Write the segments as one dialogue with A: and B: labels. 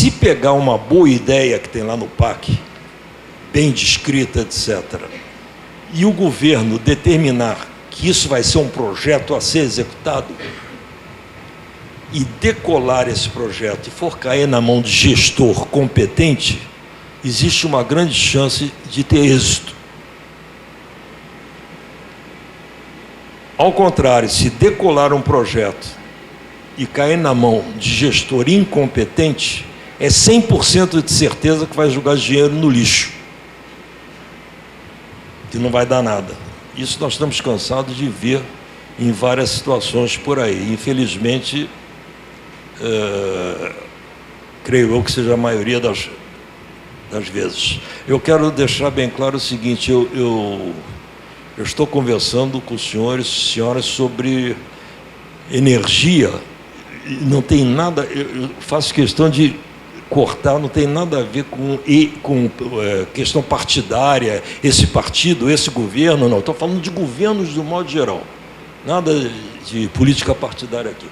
A: se pegar uma boa ideia que tem lá no PAC, bem descrita, etc., e o governo determinar que isso vai ser um projeto a ser executado, e decolar esse projeto e for cair na mão de gestor competente, existe uma grande chance de ter êxito. Ao contrário, se decolar um projeto e cair na mão de gestor incompetente, é 100% de certeza que vai jogar dinheiro no lixo, que não vai dar nada. Isso nós estamos cansados de ver em várias situações por aí. Infelizmente, creio eu que seja a maioria das vezes. Eu quero deixar bem claro o seguinte: eu estou conversando com os senhores e senhoras sobre energia, não tem nada, eu faço questão de cortar, não tem nada a ver com questão partidária, esse partido, esse governo, não. Estou falando de governos do modo geral, nada de política partidária aqui.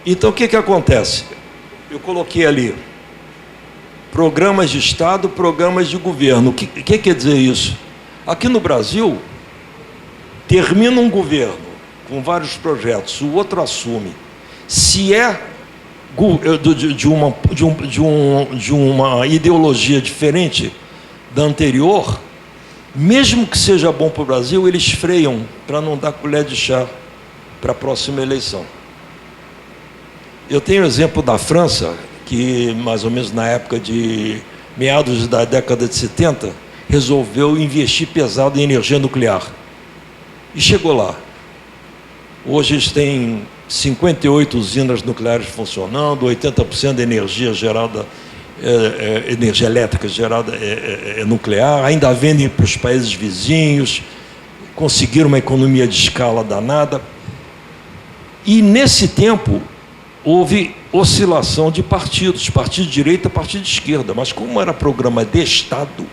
A: Então, o que acontece? Eu coloquei ali programas de Estado, programas de governo. O que quer dizer isso? Aqui no Brasil, termina um governo com vários projetos, o outro assume. Se é de uma ideologia diferente da anterior, mesmo que seja bom para o Brasil, eles freiam para não dar colher de chá para a próxima eleição. Eu tenho o exemplo da França, que mais ou menos na época de meados da década de 70, resolveu investir pesado em energia nuclear. E chegou lá. Hoje eles têm 58 usinas nucleares funcionando, 80% da energia gerada, energia elétrica gerada é nuclear, ainda vendem para os países vizinhos, conseguiram uma economia de escala danada. E nesse tempo houve oscilação de partidos, partido de direita, partido de esquerda, mas como era programa de Estado,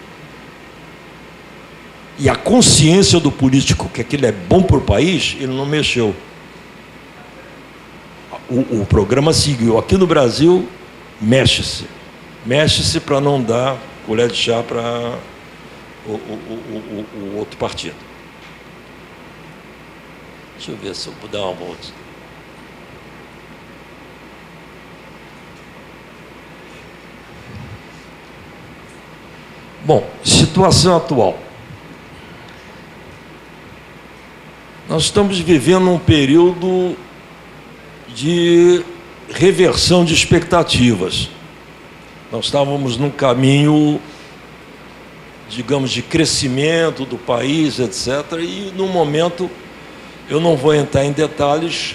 A: e a consciência do político que aquilo é bom para o país, ele não mexeu. O programa seguiu. Aqui no Brasil, mexe-se para não dar colher de chá para o outro partido. Deixa eu ver se eu puder dar uma volta. Bom, situação atual. Nós estamos vivendo um período de reversão de expectativas. Nós estávamos num caminho, digamos, de crescimento do país, etc. E, no momento, eu não vou entrar em detalhes,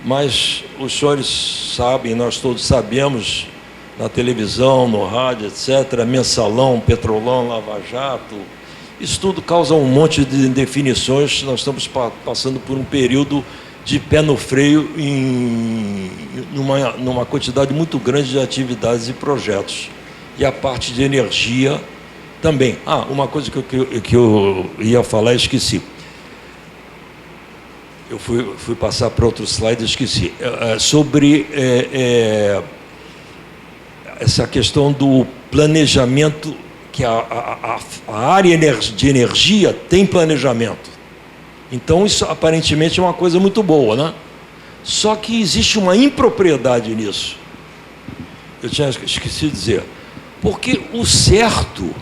A: mas os senhores sabem, nós todos sabemos, na televisão, no rádio, etc., mensalão, petrolão, lava-jato, isso tudo causa um monte de indefinições. Nós estamos passando por um período de pé no freio numa quantidade muito grande de atividades e projetos. E a parte de energia também. Uma coisa que eu ia falar e esqueci. Eu fui passar para outro slide e esqueci. Sobre essa questão do planejamento, que a área de energia tem planejamento. Então, isso aparentemente é uma coisa muito boa, né? Só que existe uma impropriedade nisso. Eu tinha esquecido de dizer. Porque o certo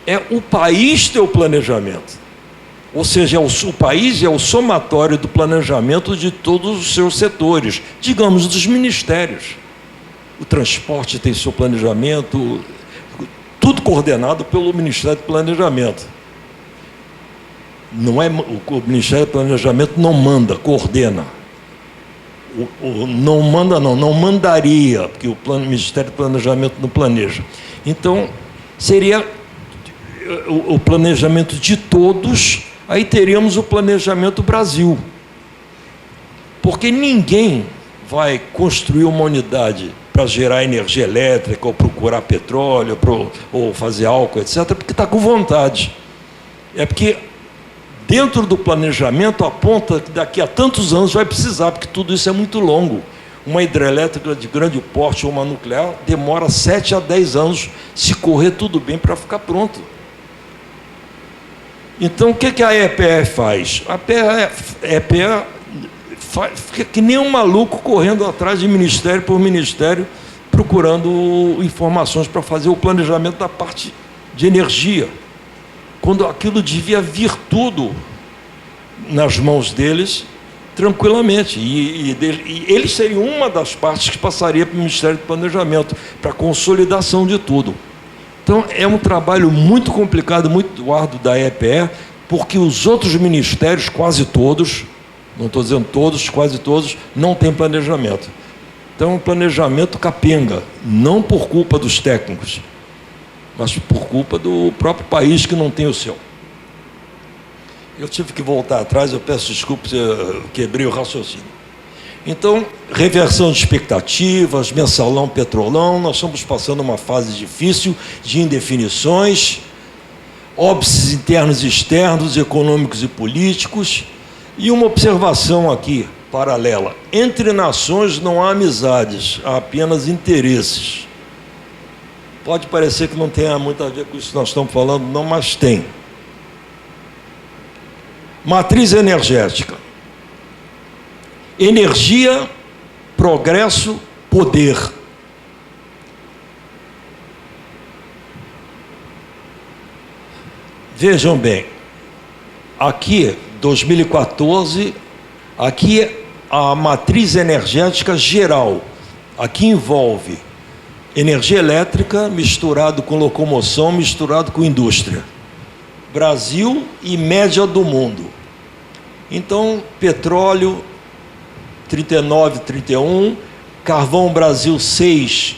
A: é o país ter o planejamento. Ou seja, o país é o somatório do planejamento de todos os seus setores, digamos, dos ministérios. O transporte tem seu planejamento, tudo coordenado pelo Ministério do Planejamento. Não é, o Ministério do Planejamento não manda, coordena. Não manda, não mandaria, porque o Ministério do Planejamento não planeja. Então, seria o planejamento de todos, aí teríamos o planejamento Brasil. Porque ninguém vai construir uma unidade para gerar energia elétrica, ou procurar petróleo, ou fazer álcool, etc., porque está com vontade. É porque dentro do planejamento aponta que daqui a tantos anos vai precisar, porque tudo isso é muito longo. Uma hidrelétrica de grande porte ou uma nuclear demora 7 a 10 anos, se correr tudo bem, para ficar pronto. Então, o que a EPE faz? A EPE fica que nem um maluco correndo atrás de ministério por ministério, procurando informações para fazer o planejamento da parte de energia, quando aquilo devia vir tudo nas mãos deles tranquilamente, e eles seriam uma das partes que passaria para o Ministério do Planejamento, para a consolidação de tudo. Então, é um trabalho muito complicado, muito árduo da EPE, porque os outros ministérios, quase todos, não estou dizendo todos, quase todos, não têm planejamento. Então, é um planejamento capenga, não por culpa dos técnicos, mas por culpa do próprio país que não tem o seu. Eu tive que voltar atrás, eu peço desculpas, eu quebrei o raciocínio. Então, reversão de expectativas, mensalão, petrolão, nós estamos passando uma fase difícil de indefinições, óbices internos e externos, econômicos e políticos, e uma observação aqui, paralela. Entre nações não há amizades, há apenas interesses. Pode parecer que não tenha muito a ver com isso que nós estamos falando, não, mas tem. Matriz energética. Energia, progresso, poder. Vejam bem, aqui, 2014, aqui a matriz energética geral. Aqui envolve energia elétrica misturado com locomoção, misturado com indústria. Brasil e média do mundo. Então, petróleo, 39, 31, carvão Brasil 6,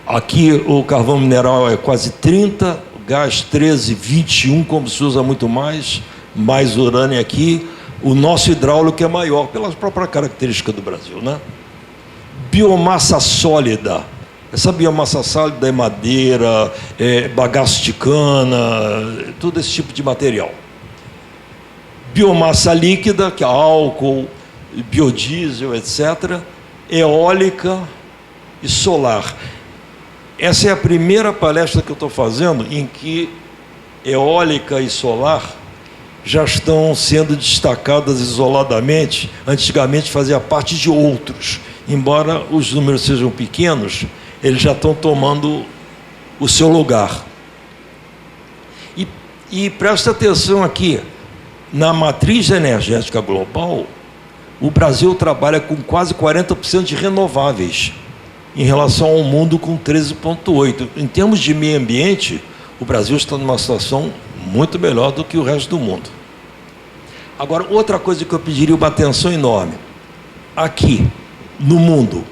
A: aqui o carvão mineral é quase 30, o gás 13, 21, como se usa muito mais urânio aqui, o nosso hidráulico é maior, pela própria característica do Brasil, né? Biomassa sólida. Essa biomassa sólida é madeira, bagaço de cana, todo esse tipo de material. Biomassa líquida, que é álcool, biodiesel, etc. Eólica e solar. Essa é a primeira palestra que eu estou fazendo em que eólica e solar já estão sendo destacadas isoladamente. Antigamente fazia parte de outros. Embora os números sejam pequenos, eles já estão tomando o seu lugar. E presta atenção aqui, na matriz energética global, o Brasil trabalha com quase 40% de renováveis, em relação ao mundo com 13,8%. Em termos de meio ambiente, o Brasil está numa situação muito melhor do que o resto do mundo. Agora, outra coisa que eu pediria uma atenção enorme. Aqui, no mundo,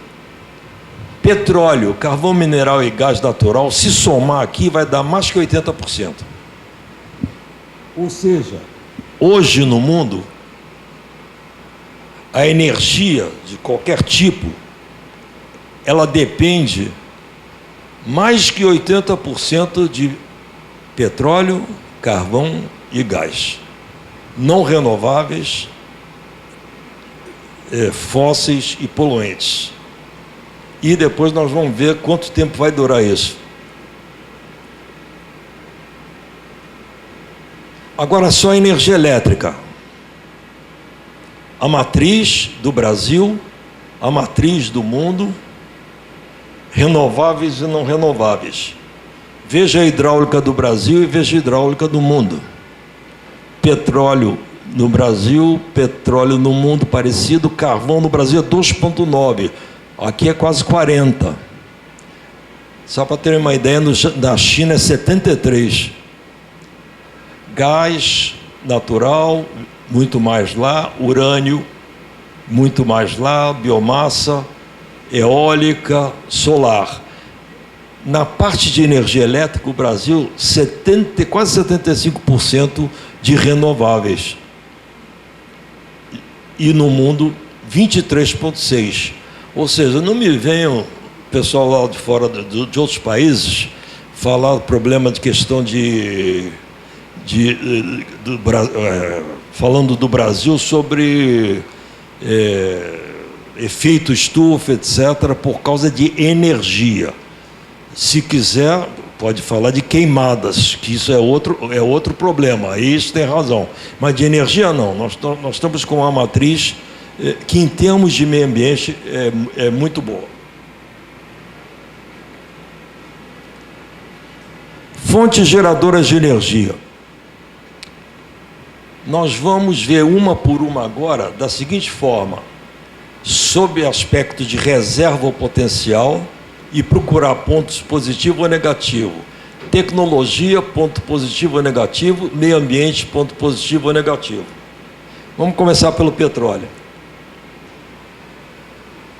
A: petróleo, carvão mineral e gás natural, se somar aqui, vai dar mais que 80%. Ou seja, hoje no mundo, a energia de qualquer tipo, ela depende mais que 80% de petróleo, carvão e gás. Não renováveis, fósseis e poluentes. E depois nós vamos ver quanto tempo vai durar isso. Agora, só a energia elétrica. A matriz do Brasil, a matriz do mundo, renováveis e não renováveis. Veja a hidráulica do Brasil e veja a hidráulica do mundo. Petróleo no Brasil, petróleo no mundo parecido, carvão no Brasil é 2,9, aqui é quase 40. Só para ter uma ideia, na China é 73. Gás natural, muito mais lá, urânio, muito mais lá, biomassa, eólica, solar. Na parte de energia elétrica, o Brasil, quase 75% de renováveis. E no mundo, 23,6%. Ou seja, não me venham, pessoal lá de fora de outros países, falar problema de questão falando do Brasil sobre efeito estufa, etc., por causa de energia. Se quiser, pode falar de queimadas, que isso é outro problema, aí isso tem razão. Mas de energia, não. Nós estamos com uma matriz que, em termos de meio ambiente, é muito boa. Fontes geradoras de energia. Nós vamos ver uma por uma agora, da seguinte forma: sob aspecto de reserva ou potencial, e procurar pontos positivo ou negativo. Tecnologia, ponto positivo ou negativo. Meio ambiente, ponto positivo ou negativo. Vamos começar pelo petróleo.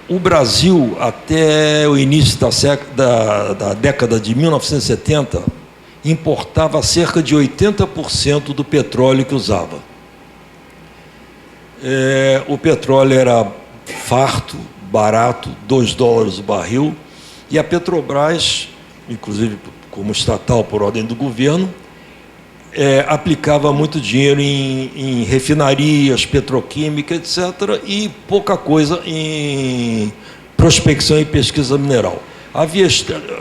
A: O Brasil, até o início da década de 1970, importava cerca de 80% do petróleo que usava. O petróleo era farto, barato, $2 o barril, e a Petrobras, inclusive como estatal por ordem do governo, aplicava muito dinheiro em refinarias, petroquímica, etc., e pouca coisa em prospecção e pesquisa mineral.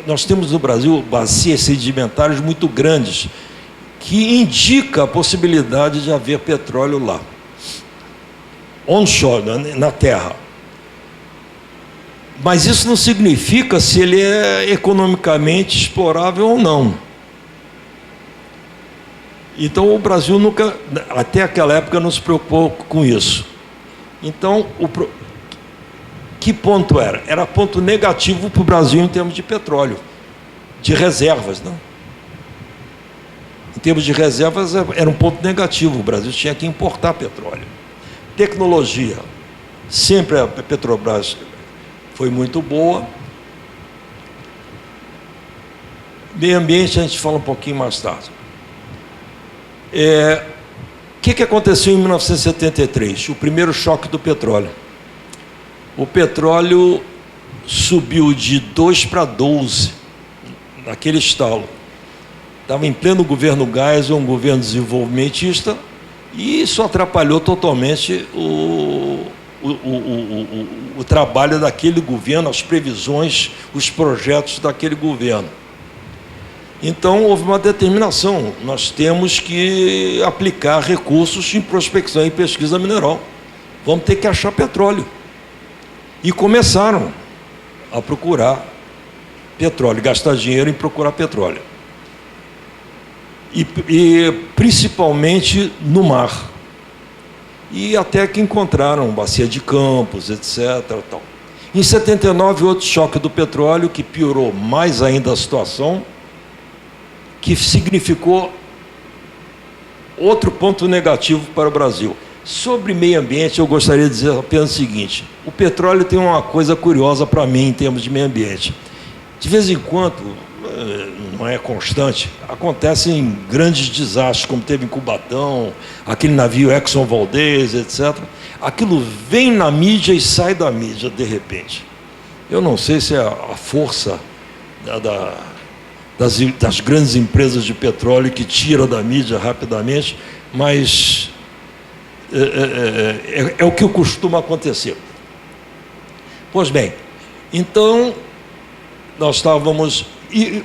A: Nós temos no Brasil bacias sedimentares muito grandes, que indica a possibilidade de haver petróleo lá, onshore, na terra. Mas isso não significa se ele é economicamente explorável ou não. Então o Brasil nunca, até aquela época, não se preocupou com isso. Então, que ponto era? Era ponto negativo para o Brasil em termos de petróleo, de reservas, não? Em termos de reservas, era um ponto negativo. O Brasil tinha que importar petróleo. Tecnologia. Sempre a Petrobras foi muito boa. Meio ambiente a gente fala um pouquinho mais tarde. O que aconteceu em 1973? O primeiro choque do petróleo. O petróleo subiu de 2 para 12, naquele estalo. Estava em pleno governo Geisel, um governo desenvolvimentista, e isso atrapalhou totalmente o trabalho daquele governo, as previsões, os projetos daquele governo. Então, houve uma determinação: nós temos que aplicar recursos em prospecção e pesquisa mineral. Vamos ter que achar petróleo. E começaram a procurar petróleo, gastar dinheiro em procurar petróleo. E principalmente no mar. E até que encontraram Bacia de Campos, etc. Tal. Em 79, outro choque do petróleo, que piorou mais ainda a situação, que significou outro ponto negativo para o Brasil. Sobre meio ambiente, eu gostaria de dizer apenas o seguinte: o petróleo tem uma coisa curiosa para mim em termos de meio ambiente. De vez em quando, não é constante, acontecem grandes desastres, como teve em Cubatão, aquele navio Exxon Valdez, etc. Aquilo vem na mídia e sai da mídia de repente. Eu não sei se é a força das grandes empresas de petróleo que tira da mídia rapidamente, mas é o que costuma acontecer. Pois bem, então nós estávamos... E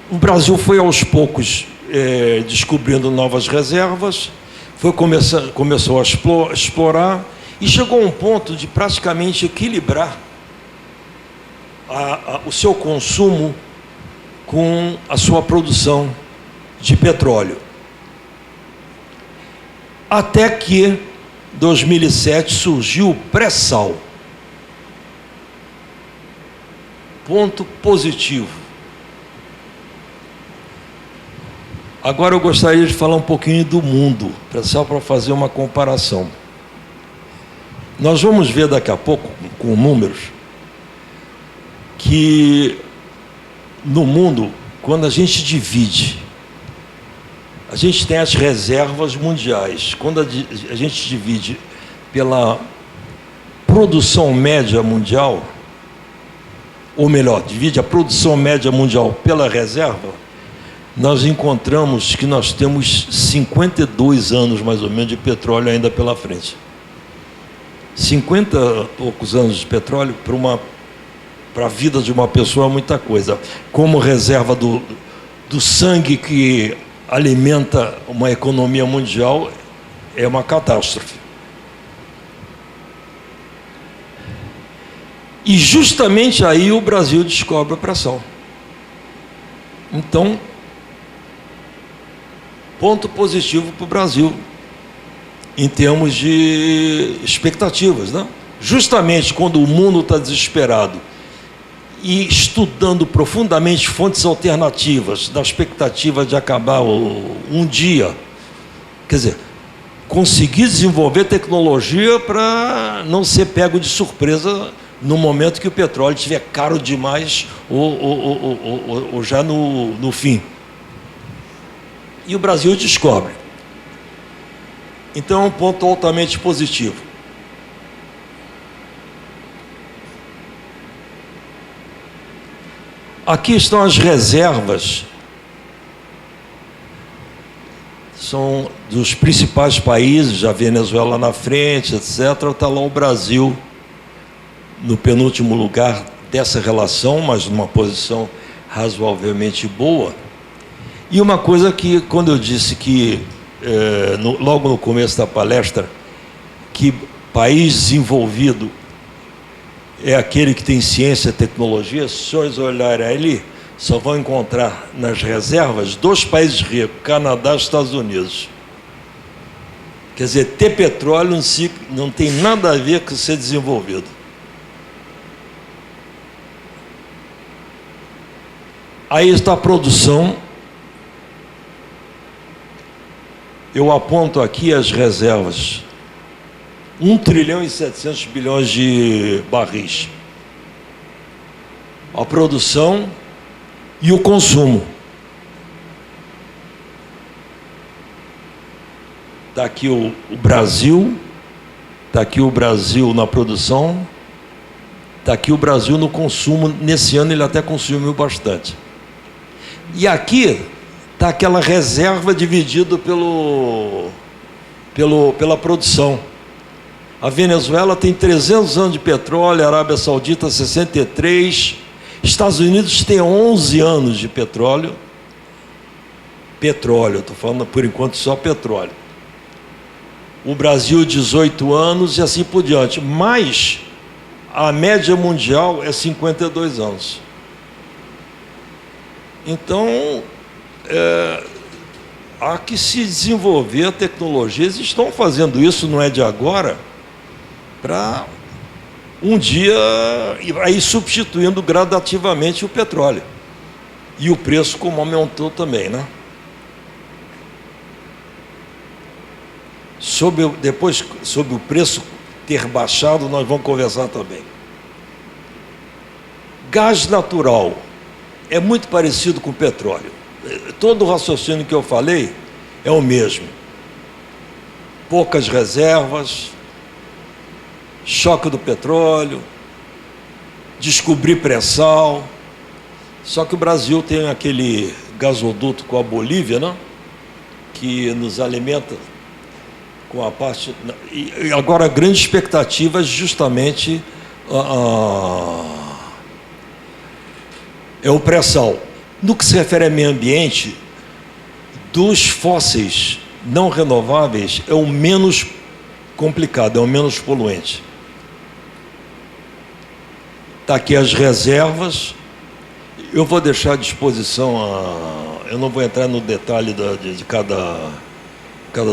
A: o Brasil foi aos poucos descobrindo novas reservas, começou a explorar, e chegou a um ponto de praticamente equilibrar o seu consumo com a sua produção de petróleo. Até que, 2007, surgiu o pré-sal. Ponto positivo. Agora eu gostaria de falar um pouquinho do mundo, só para fazer uma comparação. Nós vamos ver daqui a pouco, com números, que no mundo, quando a gente divide, a gente tem as reservas mundiais. Quando a gente divide pela produção média mundial, ou melhor, divide a produção média mundial pela reserva, nós encontramos que nós temos 52 anos, mais ou menos, de petróleo ainda pela frente. 50 e poucos anos de petróleo para a vida de uma pessoa é muita coisa. Como reserva do sangue que alimenta uma economia mundial, é uma catástrofe. E justamente aí o Brasil descobre a pressão. Então, ponto positivo para o Brasil, em termos de expectativas, né? Justamente quando o mundo está desesperado e estudando profundamente fontes alternativas, da expectativa de acabar um dia, quer dizer, conseguir desenvolver tecnologia para não ser pego de surpresa no momento que o petróleo estiver caro demais ou já no fim. E o Brasil descobre. Então é um ponto altamente positivo. Aqui estão as reservas, são dos principais países, a Venezuela na frente, etc. Está lá o Brasil no penúltimo lugar dessa relação, mas numa posição razoavelmente boa. E uma coisa que, quando eu disse que, logo no começo da palestra, que país desenvolvido é aquele que tem ciência e tecnologia, se os senhores olharem ali, só vão encontrar nas reservas 2 países ricos, Canadá e Estados Unidos. Quer dizer, ter petróleo não tem nada a ver com ser desenvolvido. Aí está a produção. Eu aponto aqui as reservas. 1 trilhão e 700 bilhões de barris. A produção e o consumo. Está aqui o Brasil, está aqui o Brasil na produção, está aqui o Brasil no consumo. Nesse ano ele até consumiu bastante. E aqui está aquela reserva dividida pela produção. A Venezuela tem 300 anos de petróleo, a Arábia Saudita 63, Estados Unidos tem 11 anos de petróleo. Petróleo, estou falando por enquanto só petróleo. O Brasil 18 anos e assim por diante. Mas a média mundial é 52 anos. Então, há que se desenvolver a tecnologia. Eles estão fazendo isso, não é de agora, para um dia ir substituindo gradativamente o petróleo. E o preço como aumentou também, né? Depois, sobre o preço ter baixado, nós vamos conversar também. Gás natural é muito parecido com o petróleo. Todo o raciocínio que eu falei é o mesmo. Poucas reservas, choque do petróleo, descobrir pré-sal. Só que o Brasil tem aquele gasoduto com a Bolívia, né? Que nos alimenta com a parte... E agora a grande expectativa é justamente é o pré-sal. No que se refere ao meio ambiente, dos fósseis não renováveis é o menos complicado, é o menos poluente. Está aqui as reservas. Eu vou deixar à disposição, eu não vou entrar no detalhe de cada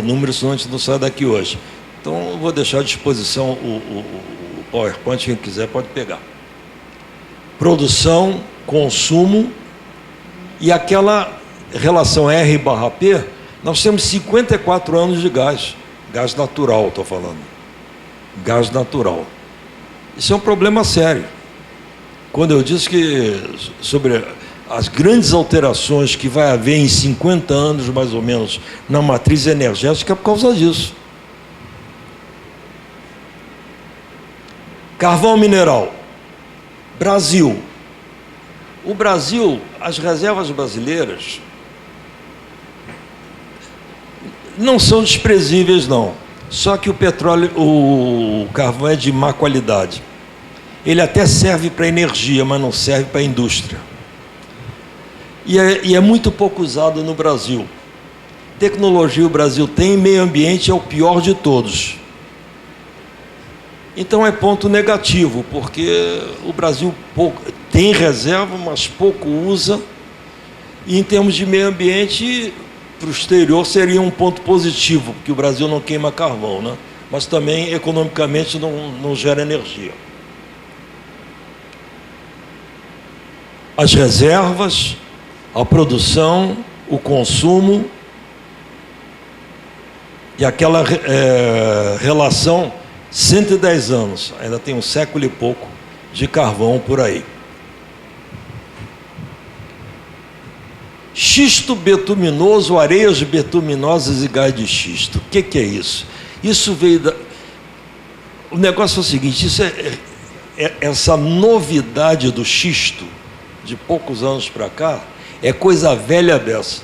A: número, senão a gente não sai daqui hoje. Então, eu vou deixar à disposição o PowerPoint, quem quiser pode pegar. Produção, consumo e aquela relação R/P, nós temos 54 anos de gás natural, estou falando. Gás natural. Isso é um problema sério. Quando eu disse que sobre as grandes alterações que vai haver em 50 anos, mais ou menos, na matriz energética, é por causa disso. Carvão mineral. Brasil. O Brasil, as reservas brasileiras não são desprezíveis, não. Só que o petróleo, o carvão é de má qualidade. Ele até serve para energia, mas não serve para a indústria. E é muito pouco usado no Brasil. Tecnologia o Brasil tem, meio ambiente é o pior de todos. Então é ponto negativo, porque o Brasil tem reserva, mas pouco usa. E em termos de meio ambiente, para o exterior seria um ponto positivo, porque o Brasil não queima carvão, né? Mas também economicamente não gera energia. As reservas, a produção, o consumo e aquela relação, 110 anos, ainda tem um século e pouco de carvão por aí. Xisto betuminoso, areias betuminosas e gás de xisto. O que é isso? Isso veio da... O negócio é o seguinte, essa novidade do xisto, de poucos anos para cá, é coisa velha dessa.